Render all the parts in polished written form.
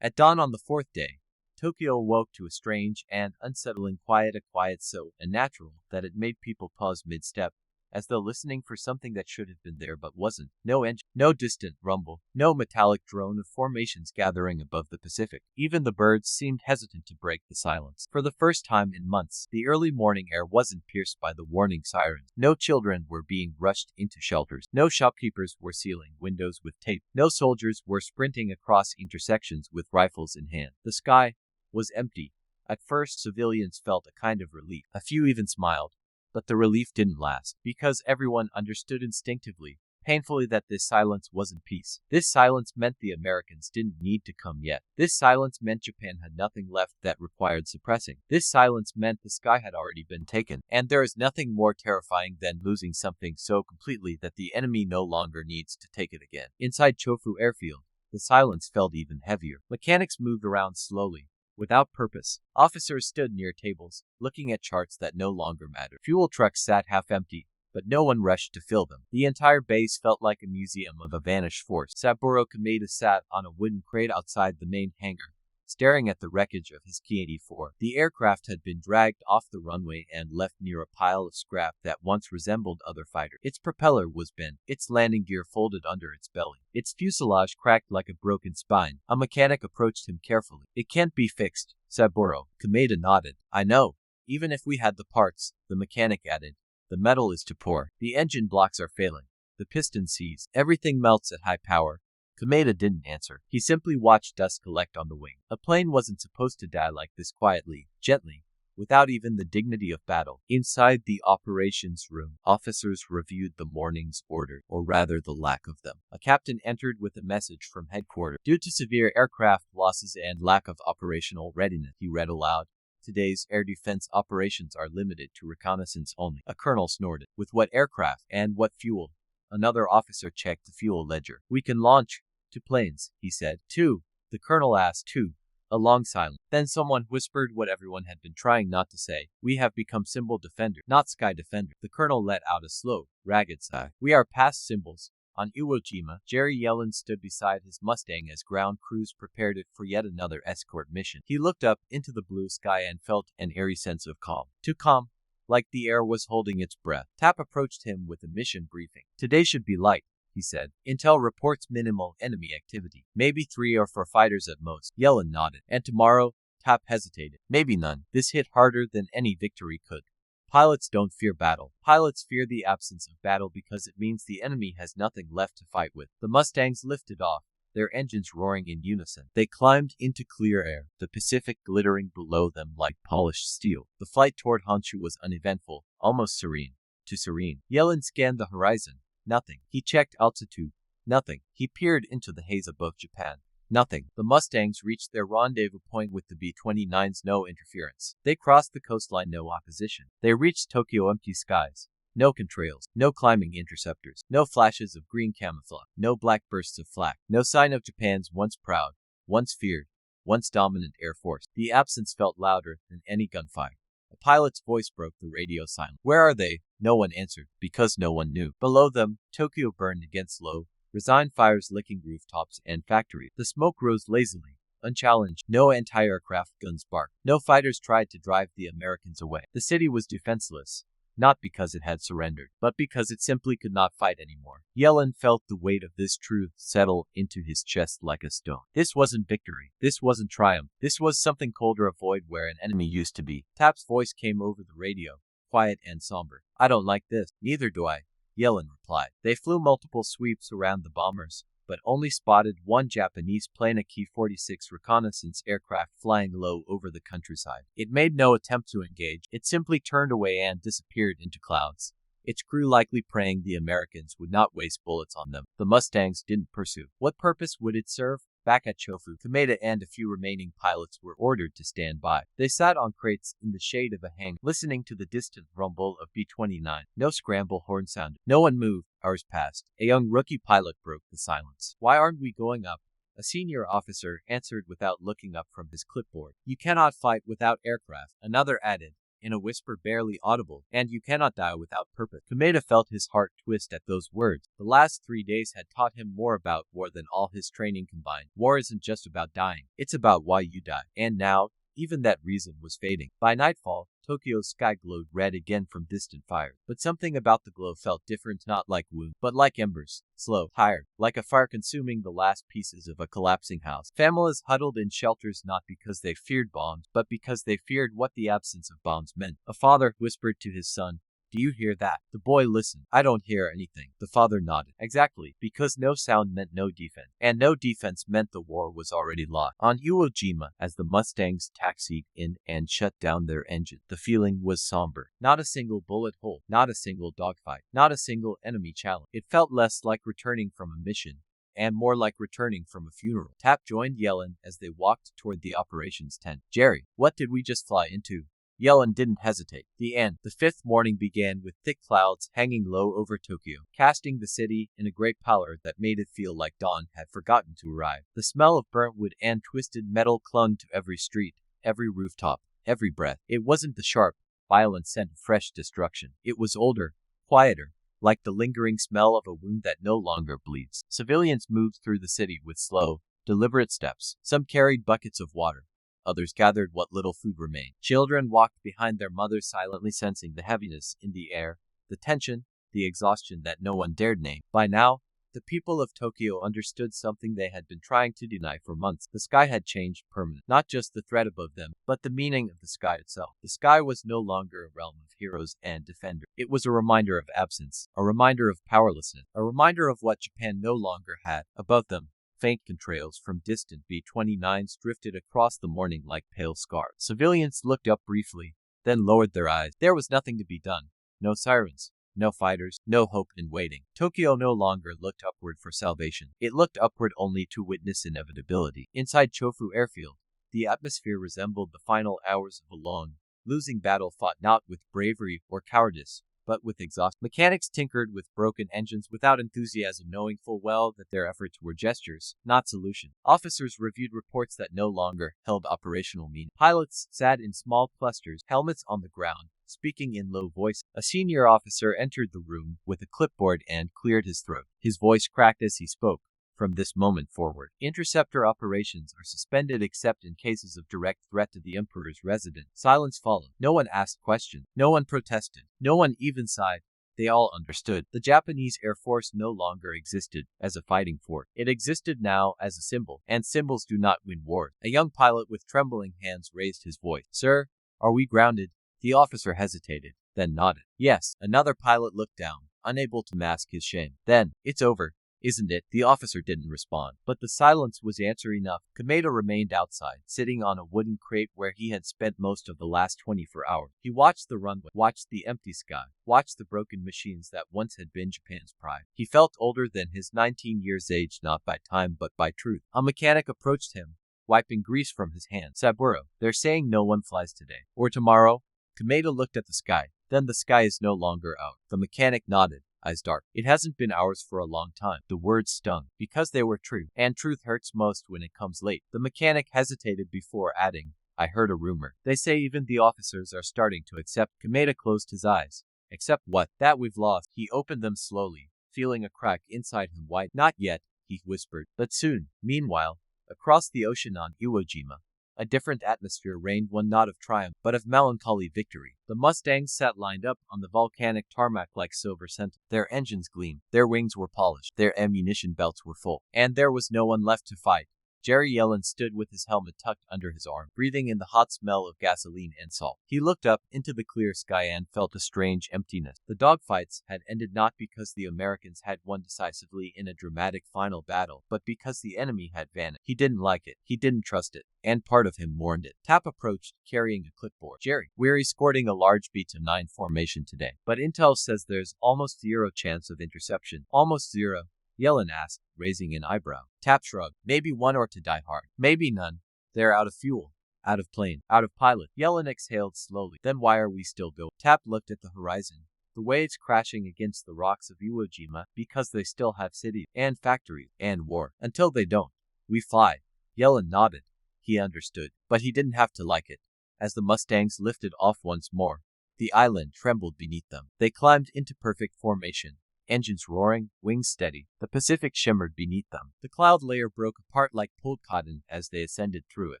At dawn on the fourth day, Tokyo awoke to a strange and unsettling quiet, a quiet so unnatural that it made people pause mid-step, as though listening for something that should have been there but wasn't. No engine, no distant rumble, no metallic drone of formations gathering above the Pacific. Even the birds seemed hesitant to break the silence. For the first time in months, the early morning air wasn't pierced by the warning sirens. No children were being rushed into shelters. No shopkeepers were sealing windows with tape. No soldiers were sprinting across intersections with rifles in hand. The sky was empty. At first, civilians felt a kind of relief. A few even smiled. But the relief didn't last, because everyone understood instinctively, painfully, that this silence wasn't peace. This silence meant the Americans didn't need to come yet. This silence meant Japan had nothing left that required suppressing. This silence meant the sky had already been taken. And there is nothing more terrifying than losing something so completely that the enemy no longer needs to take it again. Inside Chofu Airfield, the silence felt even heavier. Mechanics moved around slowly, without purpose. Officers stood near tables, looking at charts that no longer mattered. Fuel trucks sat half empty, but no one rushed to fill them. The entire base felt like a museum of a vanished force. Saburo Kameda sat on a wooden crate outside the main hangar, staring at the wreckage of his Ki-84. The aircraft had been dragged off the runway and left near a pile of scrap that once resembled other fighters. Its propeller was bent, its landing gear folded under its belly, its fuselage cracked like a broken spine. A mechanic approached him carefully. "It can't be fixed, Saburo." Kameda nodded. "I know. Even if we had the parts," the mechanic added. "The metal is too poor. The engine blocks are failing. The piston seize. Everything melts at high power." Kameda didn't answer. He simply watched dust collect on the wing. A plane wasn't supposed to die like this, quietly, gently, without even the dignity of battle. Inside the operations room, officers reviewed the morning's order, or rather the lack of them. A captain entered with a message from headquarters. "Due to severe aircraft losses and lack of operational readiness," he read aloud, "today's air defense operations are limited to reconnaissance only." A colonel snorted. "With what aircraft? And what fuel?" Another officer checked the fuel ledger. "We can launch 2 planes," he said. "Two?" the colonel asked. "Two." A long silence. Then someone whispered what everyone had been trying not to say. "We have become symbol defender, not sky defender." The colonel let out a slow, ragged sigh. "We are past symbols." On Iwo Jima, Jerry Yellen stood beside his Mustang as ground crews prepared it for yet another escort mission. He looked up into the blue sky and felt an eerie sense of calm. Too calm, like the air was holding its breath. Tap approached him with a mission briefing. "Today should be light," he said. "Intel reports minimal enemy activity. Maybe 3 or 4 fighters at most." Yellen nodded. "And tomorrow?" Tap hesitated. "Maybe none." This hit harder than any victory could. Pilots don't fear battle. Pilots fear the absence of battle because it means the enemy has nothing left to fight with. The Mustangs lifted off, their engines roaring in unison. They climbed into clear air, the Pacific glittering below them like polished steel. The flight toward Honshu was uneventful, almost serene. Too serene. Yellen scanned the horizon. Nothing. He checked altitude. Nothing. He peered into the haze above Japan. Nothing. The Mustangs reached their rendezvous point with the B-29s. No interference. They crossed the coastline. No opposition. They reached Tokyo. Empty skies. No contrails. No climbing interceptors. No flashes of green camouflage. No black bursts of flak. No sign of Japan's once proud, once feared, once dominant air force. The absence felt louder than any gunfire. A pilot's voice broke the radio silence. "Where are they?" No one answered, because no one knew. Below them, Tokyo burned against low, resigned fires licking rooftops and factories. The smoke rose lazily, unchallenged. No anti-aircraft guns barked. No fighters tried to drive the Americans away. The city was defenseless, not because it had surrendered, but because it simply could not fight anymore. Yellen felt the weight of this truth settle into his chest like a stone. This wasn't victory. This wasn't triumph. This was something colder, a void where an enemy used to be. Tap's voice came over the radio, quiet and somber. "I don't like this." "Neither do I," Yellen replied. They flew multiple sweeps around the bombers, but only spotted one Japanese plane, a Ki-46 reconnaissance aircraft flying low over the countryside. It made no attempt to engage. It simply turned away and disappeared into clouds. Its crew likely praying the Americans would not waste bullets on them. The Mustangs didn't pursue. What purpose would it serve? Back at Chofu, Kameda and a few remaining pilots were ordered to stand by. They sat on crates in the shade of a hangar, listening to the distant rumble of B-29. No scramble horn sounded. No one moved. Hours passed. A young rookie pilot broke the silence. "Why aren't we going up?" A senior officer answered without looking up from his clipboard. "You cannot fight without aircraft," another added. in a whisper barely audible, and you cannot die without purpose. Kameda felt his heart twist at those words. The last 3 days had taught him more about war than all his training combined. War isn't just about dying, it's about why you die. And now, even that reason was fading. By nightfall, Tokyo's sky glowed red again from distant fires. But something about the glow felt different, not like wounds, but like embers, slow, tired, like a fire consuming the last pieces of a collapsing house. Families huddled in shelters not because they feared bombs, but because they feared what the absence of bombs meant. A father whispered to his son, "Do you hear that?" The boy listened. "I don't hear anything." The father nodded. Exactly, because no sound meant no defense, and no defense meant the war was already lost. On Iwo Jima, as the Mustangs taxied in and shut down their engine, the feeling was somber. Not a single bullet hole, not a single dogfight, not a single enemy challenge. It felt less like returning from a mission and more like returning from a funeral. Tap joined Yellen as they walked toward the operations tent. "Jerry, what did we just fly into?" Yellen didn't hesitate. The end. The fifth morning began with thick clouds hanging low over Tokyo, casting the city in a great pallor that made it feel like dawn had forgotten to arrive. The smell of burnt wood and twisted metal clung to every street, every rooftop, every breath. It wasn't the sharp, violent scent of fresh destruction. It was older, quieter, like the lingering smell of a wound that no longer bleeds. Civilians moved through the city with slow, deliberate steps. Some carried buckets of water. Others gathered what little food remained. Children walked behind their mothers, silently sensing the heaviness in the air, the tension, the exhaustion that no one dared name. By now, the people of Tokyo understood something they had been trying to deny for months. The sky had changed permanently. Not just the threat above them, but the meaning of the sky itself. The sky was no longer a realm of heroes and defenders. It was a reminder of absence, a reminder of powerlessness, a reminder of what Japan no longer had. Above them, faint contrails from distant B-29s drifted across the morning like pale scars. Civilians looked up briefly, then lowered their eyes. There was nothing to be done. No sirens, no fighters, no hope in waiting. Tokyo no longer looked upward for salvation. It looked upward only to witness inevitability. Inside Chofu Airfield, the atmosphere resembled the final hours of a long, losing battle fought not with bravery or cowardice, but with exhaustion. Mechanics tinkered with broken engines without enthusiasm, knowing full well that their efforts were gestures, not solutions. Officers reviewed reports that no longer held operational meaning. Pilots sat in small clusters, helmets on the ground, speaking in low voices. A senior officer entered the room with a clipboard and cleared his throat. His voice cracked as he spoke. From this moment forward, interceptor operations are suspended except in cases of direct threat to the Emperor's residence. Silence followed. No one asked questions. No one protested. No one even sighed. They all understood. The Japanese Air Force no longer existed as a fighting force. It existed now as a symbol, and symbols do not win wars. A young pilot with trembling hands raised his voice. "Sir, are we grounded?" The officer hesitated, then nodded. "Yes." Another pilot looked down, unable to mask his shame. "Then, it's over, isn't it?" The officer didn't respond, but the silence was answer enough. Kameda remained outside, sitting on a wooden crate where he had spent most of the last 24 hours. He watched the runway, watched the empty sky, watched the broken machines that once had been Japan's pride. He felt older than his 19 years age, not by time but by truth. A mechanic approached him, wiping grease from his hands. "Saburo, they're saying no one flies today. Or tomorrow?" Kameda looked at the sky. "Then the sky is no longer out." The mechanic nodded, eyes dark. "It hasn't been ours for a long time." The words stung, because they were true, and truth hurts most when it comes late. The mechanic hesitated before adding, "I heard a rumor. They say even the officers are starting to accept." Kameda closed his eyes. "Accept what?" "That we've lost." He opened them slowly, feeling a crack inside him white. "Not yet," he whispered, "but soon." Meanwhile, across the ocean on Iwo Jima, a different atmosphere reigned, one not of triumph, but of melancholy victory. The Mustangs sat lined up on the volcanic tarmac like silver sentinels. Their engines gleamed, their wings were polished, their ammunition belts were full, and there was no one left to fight. Jerry Yellen stood with his helmet tucked under his arm, breathing in the hot smell of gasoline and salt. He looked up into the clear sky and felt a strange emptiness. The dogfights had ended not because the Americans had won decisively in a dramatic final battle, but because the enemy had vanished. He didn't like it. He didn't trust it. And part of him mourned it. Tap approached, carrying a clipboard. "Jerry, we're escorting a large B-29 formation today, but intel says there's almost zero chance of interception." "Almost zero?" Yellen asked, raising an eyebrow. Tap shrugged. "Maybe one or two die hard. Maybe none. They're out of fuel, out of plane, out of pilot." Yellen exhaled slowly. "Then why are we still going?" Tap looked at the horizon, the waves crashing against the rocks of Iwo Jima, "because they still have cities, and factories, and war. Until they don't, we fly." Yellen nodded. He understood, but he didn't have to like it. As the Mustangs lifted off once more, the island trembled beneath them. They climbed into perfect formation, engines roaring, wings steady. The Pacific shimmered beneath them. The cloud layer broke apart like pulled cotton as they ascended through it.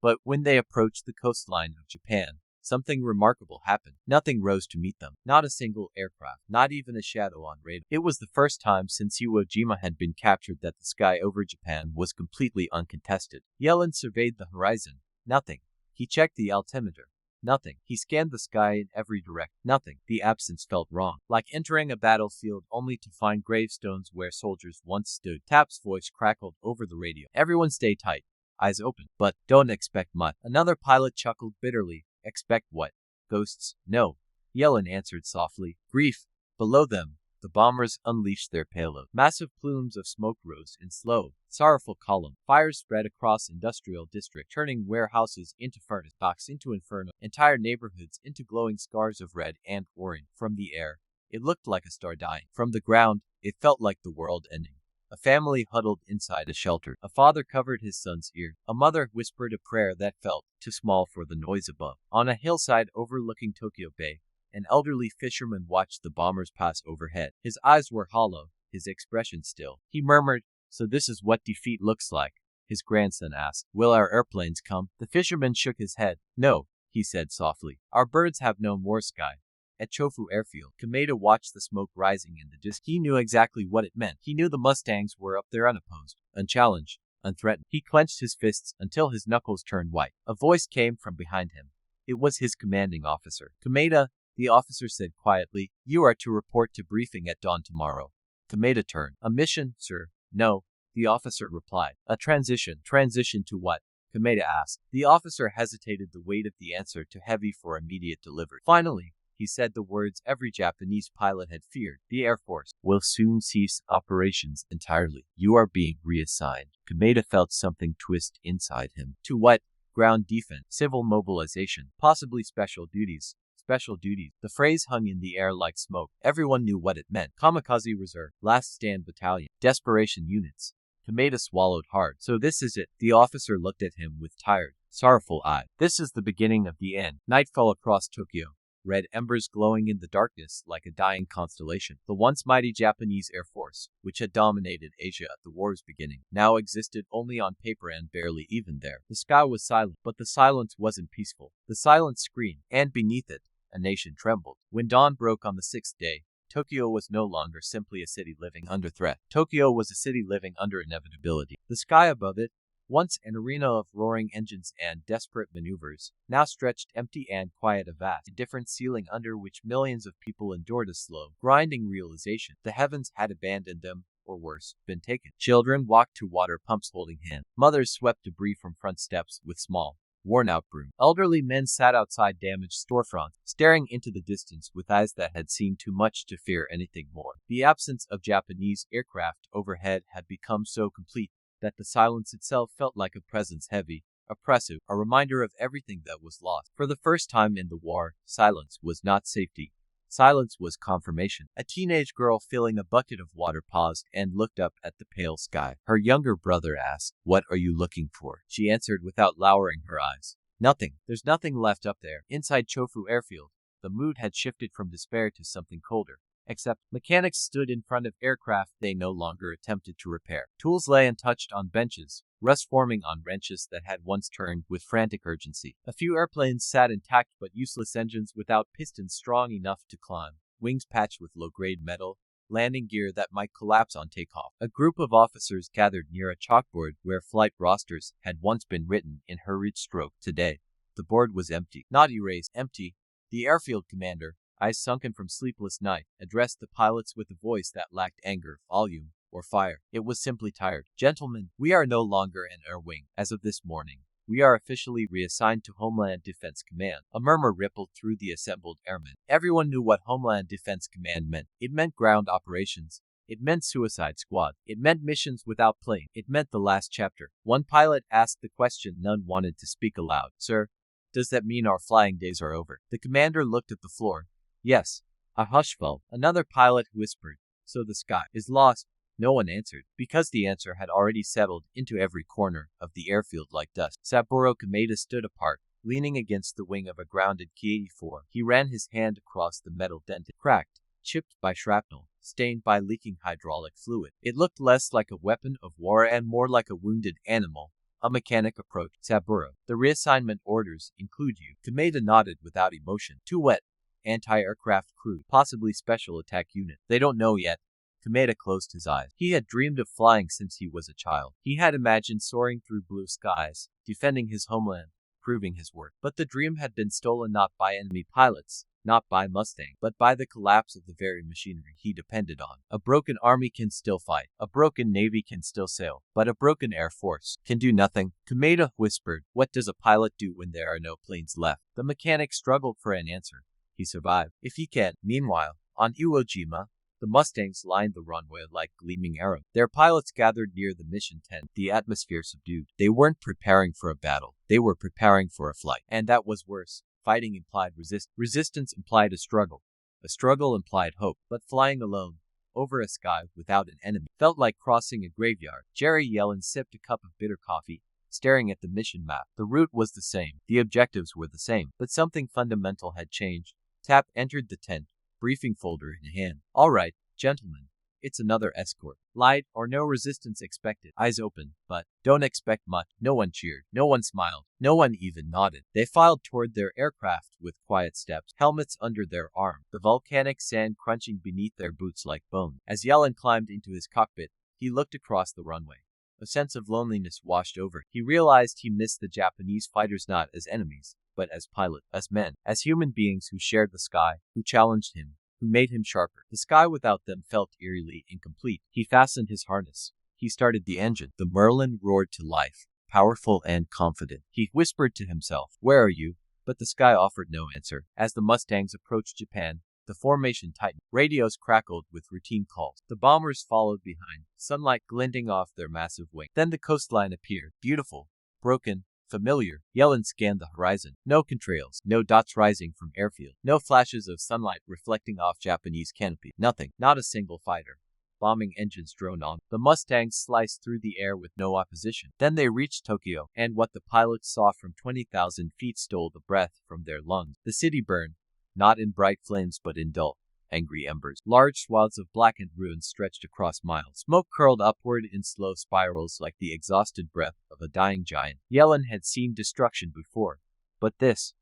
But when they approached the coastline of Japan, something remarkable happened. Nothing rose to meet them. Not a single aircraft. Not even a shadow on radar. It was the first time since Iwo Jima had been captured that the sky over Japan was completely uncontested. Yellen surveyed the horizon. Nothing. He checked the altimeter. Nothing. He scanned the sky in every direction. Nothing. The absence felt wrong. Like entering a battlefield only to find gravestones where soldiers once stood. Tap's voice crackled over the radio. Everyone stay tight. Eyes open. But don't expect much. Another pilot chuckled bitterly. Expect what? Ghosts? No. Yellen answered softly. Grief. Below them, the bombers unleashed their payload. Massive plumes of smoke rose in slow, sorrowful column. Fires spread across industrial district, turning warehouses into furnace, docks into inferno, entire neighborhoods into glowing scars of red and orange. From the air, it looked like a star dying. From the ground, it felt like the world ending. A family huddled inside a shelter. A father covered his son's ear. A mother whispered a prayer that felt too small for the noise above. On a hillside overlooking Tokyo Bay, an elderly fisherman watched the bombers pass overhead. His eyes were hollow, his expression still. He murmured, "So this is what defeat looks like." His grandson asked, "Will our airplanes come?" The fisherman shook his head. "No," he said softly. "Our birds have no more sky." At Chofu Airfield, Kameda watched the smoke rising in the distance. He knew exactly what it meant. He knew the Mustangs were up there unopposed, unchallenged, unthreatened. He clenched his fists until his knuckles turned white. A voice came from behind him. It was his commanding officer. "Kameda," the officer said quietly, "you are to report to briefing at dawn tomorrow." Kameda turned. "A mission, sir?" "No," the officer replied. "A transition." "Transition to what?" Kameda asked. The officer hesitated, the weight of the answer too heavy for immediate delivery. Finally, he said the words every Japanese pilot had feared. "The Air Force will soon cease operations entirely. You are being reassigned." Kameda felt something twist inside him. To what? Ground defense, civil mobilization, possibly special duties. Special duties. The phrase hung in the air like smoke. Everyone knew what it meant. Kamikaze Reserve, Last Stand Battalion, Desperation Units. Kameda swallowed hard. "So this is it." The officer looked at him with tired, sorrowful eyes. "This is the beginning of the end." Night fell across Tokyo. Red embers glowing in the darkness like a dying constellation. The once mighty Japanese Air Force, which had dominated Asia at the war's beginning, now existed only on paper and barely even there. The sky was silent, but the silence wasn't peaceful. The silence screamed, and beneath it, a nation trembled. When dawn broke on the sixth day, Tokyo was no longer simply a city living under threat. Tokyo was a city living under inevitability. The sky above it, once an arena of roaring engines and desperate maneuvers, now stretched empty and quiet, a vast, indifferent ceiling under which millions of people endured a slow, grinding realization. The heavens had abandoned them, or worse, been taken. Children walked to water pumps holding hands. Mothers swept debris from front steps with small, worn-out brooms. Elderly men sat outside damaged storefronts, staring into the distance with eyes that had seen too much to fear anything more. The absence of Japanese aircraft overhead had become so complete that the silence itself felt like a presence heavy, oppressive, a reminder of everything that was lost. For the first time in the war, silence was not safety. Silence was confirmation. A teenage girl filling a bucket of water paused and looked up at the pale sky. Her younger brother asked, "What are you looking for?" She answered without lowering her eyes, "Nothing. There's nothing left up there." Inside Chofu Airfield, the mood had shifted from despair to something colder. Except mechanics stood in front of aircraft they no longer attempted to repair. Tools lay untouched on benches, rust forming on wrenches that had once turned with frantic urgency. A few airplanes sat intact but useless, engines without pistons strong enough to climb, wings patched with low-grade metal, landing gear that might collapse on takeoff. A group of officers gathered near a chalkboard where flight rosters had once been written in hurried stroke. Today, the board was empty. Not erased, empty. The airfield commander, eyes sunken from sleepless night, addressed the pilots with a voice that lacked anger, volume, or fire. It was simply tired. "Gentlemen, we are no longer an air wing. As of this morning, we are officially reassigned to Homeland Defense Command." A murmur rippled through the assembled airmen. Everyone knew what Homeland Defense Command meant. It meant ground operations. It meant suicide squad. It meant missions without plane. It meant the last chapter. One pilot asked the question none wanted to speak aloud. "Sir, does that mean our flying days are over?" The commander looked at the floor. "Yes." A hush fell. Another pilot whispered, "So the sky is lost?" No one answered, because the answer had already settled into every corner of the airfield like dust. Saburo Kameda stood apart, Leaning against the wing of a grounded Ki-84, he ran his hand across the metal dent, cracked, chipped by shrapnel, stained by leaking hydraulic fluid. It looked less like a weapon of war and more like a wounded animal. A mechanic approached. Saburo, the reassignment orders include you. Kameda nodded without emotion. Too wet. Anti-aircraft crew, possibly special attack unit. They don't know yet. Kameda closed his eyes. He had dreamed of flying since he was a child. He had imagined soaring through blue skies, defending his homeland, proving his worth. But the dream had been stolen not by enemy pilots, not by Mustang, but by the collapse of the very machinery he depended on. A broken army can still fight. A broken navy can still sail. But a broken air force can do nothing. Kameda whispered, "What does a pilot do when there are no planes left?" The mechanic struggled for an answer. He survived. If he can. Meanwhile, on Iwo Jima, the Mustangs lined the runway like gleaming arrows. Their pilots gathered near the mission tent, the atmosphere subdued. They weren't preparing for a battle. They were preparing for a flight. And that was worse. Fighting implied resistance. Resistance implied a struggle. A struggle implied hope. But flying alone, over a sky without an enemy, felt like crossing a graveyard. Jerry Yellen sipped a cup of bitter coffee, staring at the mission map. The route was the same. The objectives were the same. But something fundamental had changed. Tap entered the tent, briefing folder in hand. "All right, gentlemen. It's another escort. Light or no resistance expected." Eyes open, but don't expect much. No one cheered. No one smiled. No one even nodded. They filed toward their aircraft with quiet steps, helmets under their arms, the volcanic sand crunching beneath their boots like bone. As Yellen climbed into his cockpit, he looked across the runway. A sense of loneliness washed over him. He realized he missed the Japanese fighters not as enemies, but as pilots, as men, as human beings who shared the sky, who challenged him, who made him sharper. The sky without them felt eerily incomplete. He fastened his harness. He started the engine. The Merlin roared to life, powerful and confident. He whispered to himself, "Where are you?" But the sky offered no answer. As the Mustangs approached Japan, the formation tightened. Radios crackled with routine calls. The bombers followed behind, sunlight glinting off their massive wings. Then the coastline appeared, beautiful, broken, familiar. Yellen scanned the horizon. No contrails, no dots rising from airfield, no flashes of sunlight reflecting off Japanese canopy. Nothing, not a single fighter. Bombing engines droned on. The Mustangs sliced through the air with no opposition. Then they reached Tokyo, and what the pilots saw from 20,000 feet stole the breath from their lungs. The city burned, not in bright flames but in dull, angry embers. Large swaths of blackened ruins stretched across miles. Smoke curled upward in slow spirals like the exhausted breath of a dying giant. Yellen had seen destruction before, but this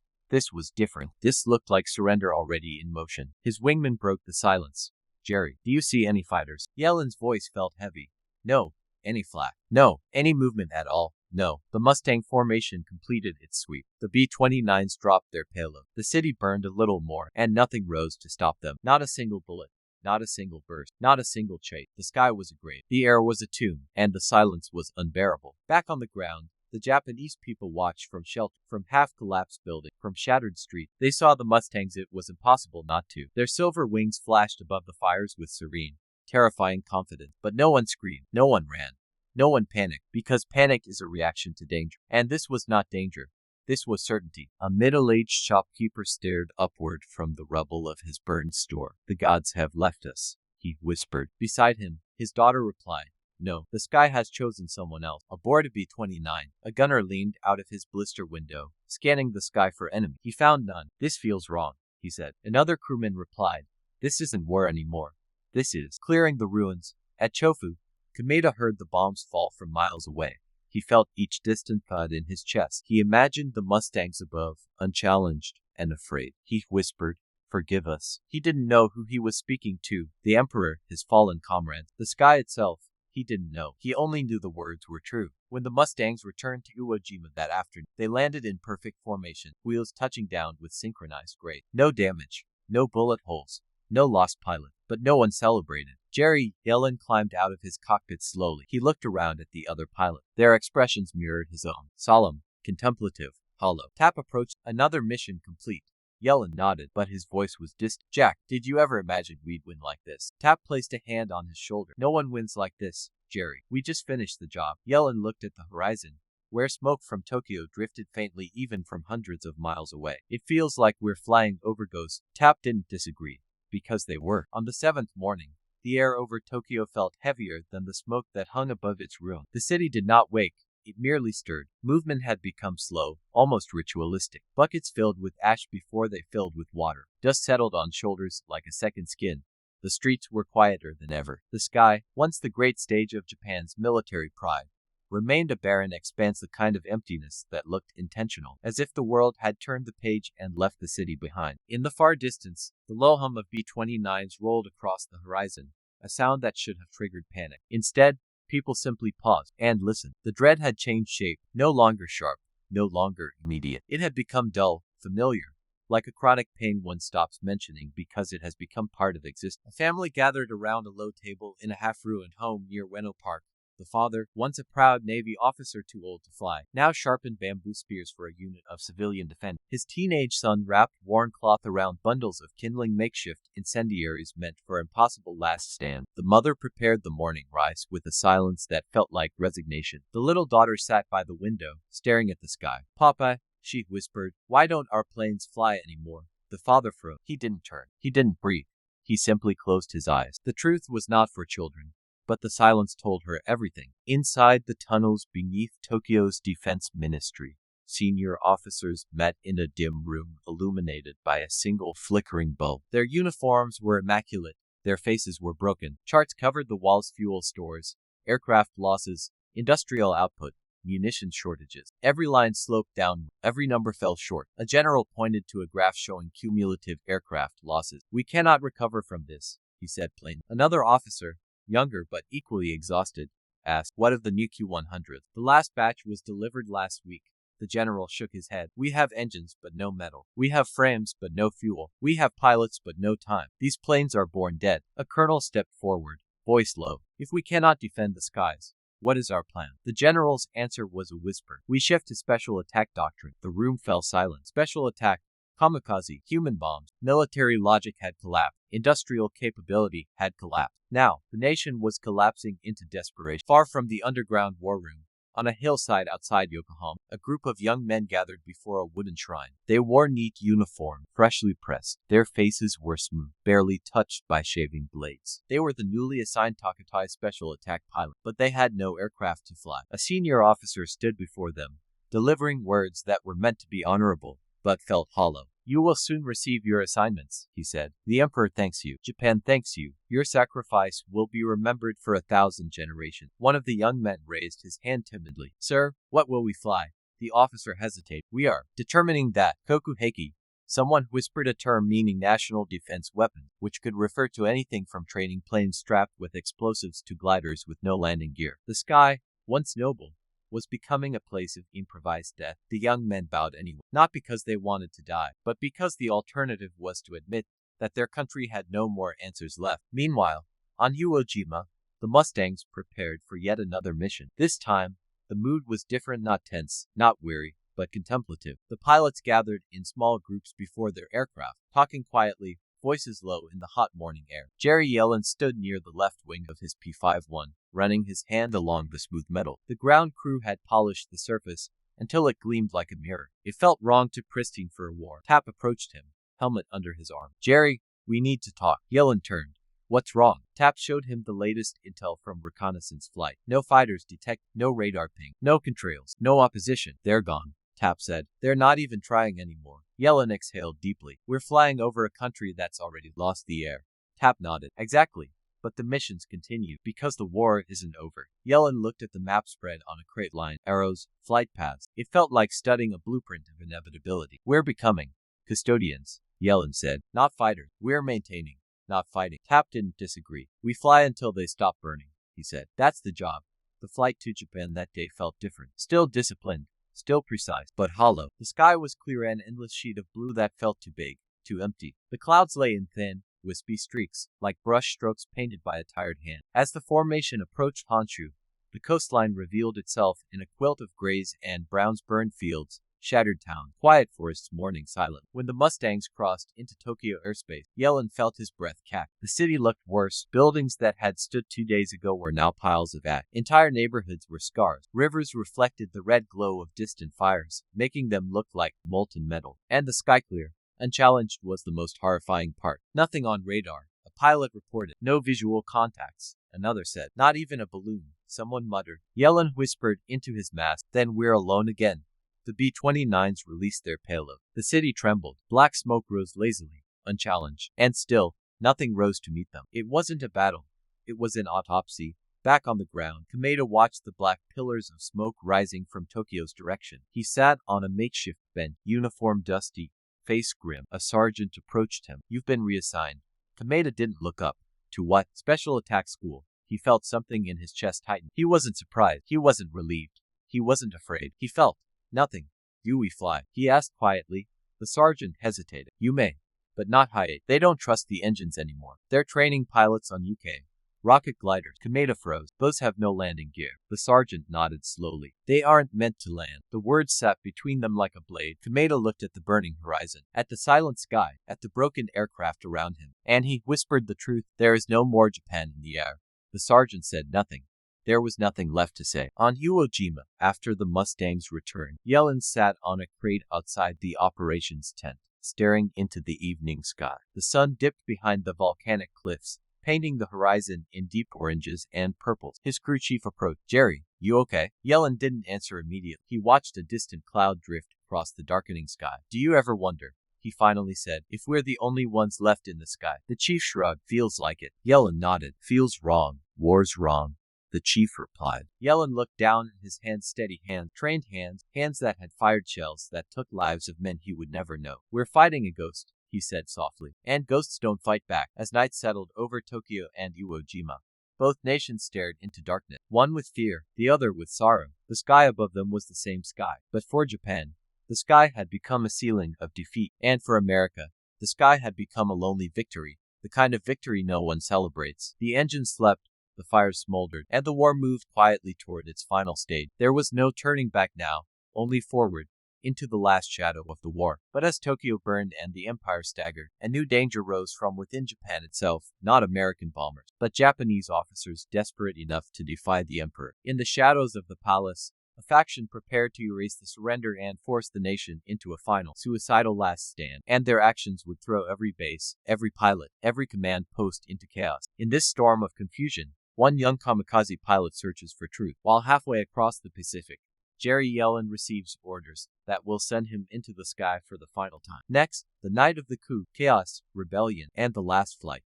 was different. This looked like surrender already in motion. His wingman broke the silence. "Jerry, do you see any fighters?" Yellen's voice felt heavy. "No. Any flak? No. Any movement at all? No." The Mustang formation completed its sweep. The B-29s dropped their payload. The city burned a little more, and nothing rose to stop them. Not a single bullet. Not a single burst. Not a single chase. The sky was a grave. The air was a tomb. And the silence was unbearable. Back on the ground, the Japanese people watched from shelter, from half-collapsed buildings, from shattered streets. They saw the Mustangs. It was impossible not to. Their silver wings flashed above the fires with serene, terrifying confidence. But no one screamed. No one ran. No one panicked, because panic is a reaction to danger. And this was not danger. This was certainty. A middle-aged shopkeeper stared upward from the rubble of his burned store. "The gods have left us," he whispered. Beside him, his daughter replied, "No, the sky has chosen someone else." Aboard a B-29, a gunner leaned out of his blister window, scanning the sky for enemies. He found none. "This feels wrong," he said. Another crewman replied, "This isn't war anymore. This is." Clearing the ruins, at Chofu, Kameda heard the bombs fall from miles away. He felt each distant thud in his chest. He imagined the Mustangs above, unchallenged and afraid. He whispered, "Forgive us." He didn't know who he was speaking to, the Emperor, his fallen comrade. The sky itself, he didn't know. He only knew the words were true. When the Mustangs returned to Iwo Jima that afternoon, they landed in perfect formation, wheels touching down with synchronized grade. No damage, no bullet holes, no lost pilot. But no one celebrated. Jerry Yellen climbed out of his cockpit slowly. He looked around at the other pilot. Their expressions mirrored his own. Solemn, contemplative, hollow. Tap approached. "Another mission complete." Yellen nodded, but his voice was distant. "Jack, did you ever imagine we'd win like this?" Tap placed a hand on his shoulder. "No one wins like this, Jerry. We just finished the job." Yellen looked at the horizon, where smoke from Tokyo drifted faintly even from hundreds of miles away. "It feels like we're flying over ghosts." Tap didn't disagree, because they were. On the 7th morning, the air over Tokyo felt heavier than the smoke that hung above its ruin. The city did not wake, It merely stirred. Movement had become slow, almost ritualistic. Buckets filled with ash before they filled with water. Dust settled on shoulders like a second skin. The streets were quieter than ever. The sky, once the great stage of Japan's military pride, remained a barren expanse, the kind of emptiness that looked intentional, as if the world had turned the page and left the city behind. In the far distance, the low hum of B-29s rolled across the horizon, a sound that should have triggered panic. Instead, people simply paused and listened. The dread had changed shape, no longer sharp, no longer immediate. It had become dull, familiar, like a chronic pain one stops mentioning because it has become part of existence. A family gathered around a low table in a half-ruined home near Ueno Park. The father, once a proud Navy officer too old to fly, now sharpened bamboo spears for a unit of civilian defense. His teenage son wrapped worn cloth around bundles of kindling makeshift incendiaries meant for impossible last stand. The mother prepared the morning rice with a silence that felt like resignation. The little daughter sat by the window, staring at the sky. "Papa," she whispered, "why don't our planes fly anymore?" The father froze. He didn't turn. He didn't breathe. He simply closed his eyes. The truth was not for children. But the silence told her everything. Inside the tunnels beneath Tokyo's defense ministry, senior officers met in a dim room illuminated by a single flickering bulb. Their uniforms were immaculate. Their faces were broken. Charts covered the walls: fuel stores, aircraft losses, industrial output, munitions shortages. Every line sloped down, every number fell short. A general pointed to a graph showing cumulative aircraft losses. "We cannot recover from this," he said plainly. Another officer, younger but equally exhausted, asked, "What of the new Q-100? The last batch was delivered last week." The general shook his head. "We have engines but no metal. We have frames but no fuel. We have pilots but no time. These planes are born dead." A colonel stepped forward, voice low. "If we cannot defend the skies, what is our plan?" The general's answer was a whisper. "We shift to special attack doctrine." The room fell silent. Special attack, kamikaze, human bombs. Military logic had collapsed. Industrial capability had collapsed. Now, the nation was collapsing into desperation. Far from the underground war room, on a hillside outside Yokohama, a group of young men gathered before a wooden shrine. They wore neat uniform, freshly pressed. Their faces were smooth, barely touched by shaving blades. They were the newly assigned Takatai special attack pilot, but they had no aircraft to fly. A senior officer stood before them, delivering words that were meant to be honorable, but felt hollow. "You will soon receive your assignments," he said. "The Emperor thanks you. Japan thanks you. Your sacrifice will be remembered for 1,000 generations." One of the young men raised his hand timidly. "Sir, what will we fly?" The officer hesitated. "We are determining that." Kokuheiki. Someone whispered a term meaning national defense weapon, which could refer to anything from training planes strapped with explosives to gliders with no landing gear. The sky, once noble, was becoming a place of improvised death. The young men bowed anyway, not because they wanted to die, but because the alternative was to admit that their country had no more answers left. Meanwhile, on Iwo Jima, the Mustangs prepared for yet another mission. This time, the mood was different, not tense, not weary, but contemplative. The pilots gathered in small groups before their aircraft, talking quietly, voices low in the hot morning air. Jerry Yellen stood near the left wing of his P-51, running his hand along the smooth metal. The ground crew had polished the surface until it gleamed like a mirror. It felt wrong, too pristine for a war. Tap approached him, helmet under his arm. "Jerry, we need to talk." Yellen turned. "What's wrong?" Tap showed him the latest intel from reconnaissance flight. "No fighters detected, no radar ping, no contrails, no opposition. They're gone," Tap said. "They're not even trying anymore." Yellen exhaled deeply. "We're flying over a country that's already lost the air." Tap nodded. "Exactly. But the missions continue, because the war isn't over." Yellen looked at the map spread on a crate line, arrows, flight paths. It felt like studying a blueprint of inevitability. "We're becoming custodians," Yellen said. "Not fighters. We're maintaining, not fighting." Tap didn't disagree. "We fly until they stop burning," he said. "That's the job." The flight to Japan that day felt different. Still disciplined, still precise, but hollow. The sky was clear, an endless sheet of blue that felt too big, too empty. The clouds lay in thin, wispy streaks, like brush strokes painted by a tired hand. As the formation approached Honshu, the coastline revealed itself in a quilt of grays and browns, burned fields, shattered town, quiet forests, morning silent. When the Mustangs crossed into Tokyo airspace, Yellen felt his breath catch. The city looked worse. Buildings that had stood 2 days ago were now piles of ash. Entire neighborhoods were scars. Rivers reflected the red glow of distant fires, making them look like molten metal. And the sky clear, unchallenged, was the most horrifying part. "Nothing on radar," a pilot reported. "No visual contacts," another said. "Not even a balloon someone muttered. Yellen whispered into his mask. Then we're alone again. The B-29s released their payload. The city trembled. Black smoke rose lazily, unchallenged. And still, nothing rose to meet them. It wasn't a battle. It was an autopsy. Back on the ground, Kameda watched the black pillars of smoke rising from Tokyo's direction. He sat on a makeshift bench, uniform dusty, face grim. A sergeant approached him. You've been reassigned. Kameda didn't look up. To what? Special attack school. He felt something in his chest tighten. He wasn't surprised. He wasn't relieved. He wasn't afraid. He felt nothing. Do we fly? He asked quietly. The sergeant hesitated. You may, but not high. They don't trust the engines anymore. They're training pilots on UK rocket gliders. Kameda froze. Those have no landing gear. The sergeant nodded slowly. They aren't meant to land. The words sat between them like a blade. Kameda looked at the burning horizon, at the silent sky, at the broken aircraft around him. And he whispered the truth. There is no more Japan in the air. The sergeant said nothing. There was nothing left to say. On Iwo Jima, after the Mustangs returned, Yellen sat on a crate outside the operations tent, staring into the evening sky. The sun dipped behind the volcanic cliffs, painting the horizon in deep oranges and purples. His crew chief approached. Jerry, you okay? Yellen didn't answer immediately. He watched a distant cloud drift across the darkening sky. Do you ever wonder, he finally said, if we're the only ones left in the sky? The chief shrugged. Feels like it. Yellen nodded. Feels wrong. War's wrong, the chief replied. Yellen looked down at his hands, steady hands, trained hands, hands that had fired shells that took lives of men he would never know. We're fighting a ghost, he said softly. And ghosts don't fight back. As night settled over Tokyo and Iwo Jima, both nations stared into darkness, one with fear, the other with sorrow. The sky above them was the same sky. But for Japan, the sky had become a ceiling of defeat. And for America, the sky had become a lonely victory, the kind of victory no one celebrates. The engines slept, the fires smoldered, and the war moved quietly toward its final stage. There was no turning back now, only forward, into the last shadow of the war. But as Tokyo burned and the empire staggered, a new danger rose from within Japan itself, not American bombers, but Japanese officers desperate enough to defy the emperor. In the shadows of the palace, a faction prepared to erase the surrender and force the nation into a final, suicidal last stand, and their actions would throw every base, every pilot, every command post into chaos. In this storm of confusion, one young kamikaze pilot searches for truth. While halfway across the Pacific, Jerry Yellen receives orders that will send him into the sky for the final time. Next, the night of the coup, chaos, rebellion, and the last flight.